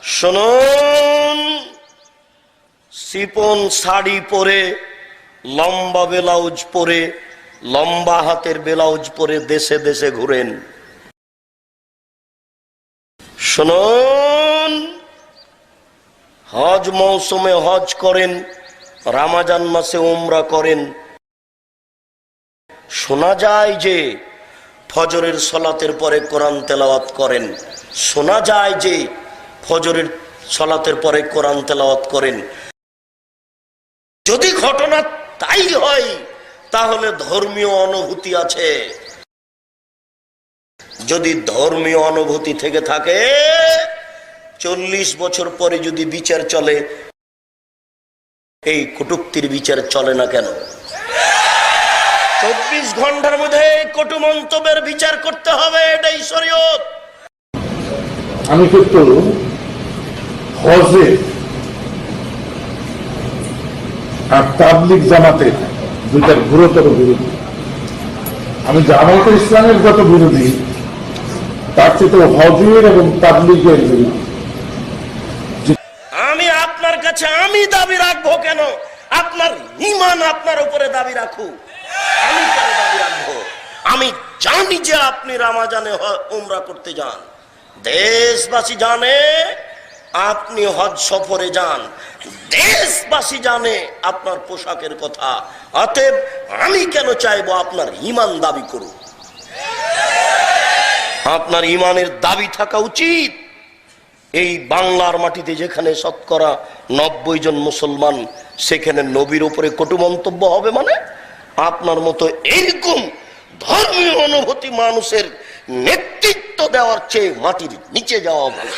শুনুন, সিপন শাড়ি পরে, লম্বা ব্লাউজ পরে, লম্বা হাতের ব্লাউজ পরে দেশে দেশে ঘুরেন। শুনুন, হজ মৌসুমে হজ করেন, রমজান মাসে উমরা করেন। শোনা যায় যে ফজরের সালাতের পরে কোরআন তেলাওয়াত করেন, শোনা যায় যে ফজরের সালাতের পরে কোরআন তেলাওয়াত করেন। যদি ঘটনা তাই হয় তাহলে ধর্মীয় অনুভূতি আছে। যদি ধর্মীয় অনুভূতি থেকে থাকে, 40 বছর পরে যদি বিচার চলে, এই কটূক্তির বিচার চলে না কেন? 24 ঘন্টার মধ্যে কটু মন্তব্যের বিচার করতে হবে, এটাই শরীয়ত। আমি কিন্তু হজে আর তাবলিগ জামাতের দুইটার গুরুতর বিরোধী। আমি জামাতে ইসলামের যত বিরোধী, তার চেয়ে হজের এবং তাবলিগের বিরোধী। আমি আপনার কাছে আমি দাবি রাখবো কেন? আপনার ঈমান আপনার উপরে দাবি রাখুক, আমি কেন দাবি রাখবো? আমি জানি যে আপনি রমজানে উমরা করতে যান, দেশবাসী জানে আপনি হজ সফরে যান, দেশবাসী জানে আপনার পোশাকের কথা। অতএব আমি কেন চাইবো আপনার ঈমান দাবি করুক? আপনার ঈমানের দাবি থাকা উচিত। এই বাংলার মাটিতে যেখানে শতকরা 90 জন মুসলমান, সেখানে নবীর উপরে কটু মন্তব্য হবে মানে? আপনার মতো এরকম ধর্মীয় অনুভূতি মানুষের নেতৃত্ব দেওয়ার চেয়ে মাটির নিচে যাওয়া ভালো।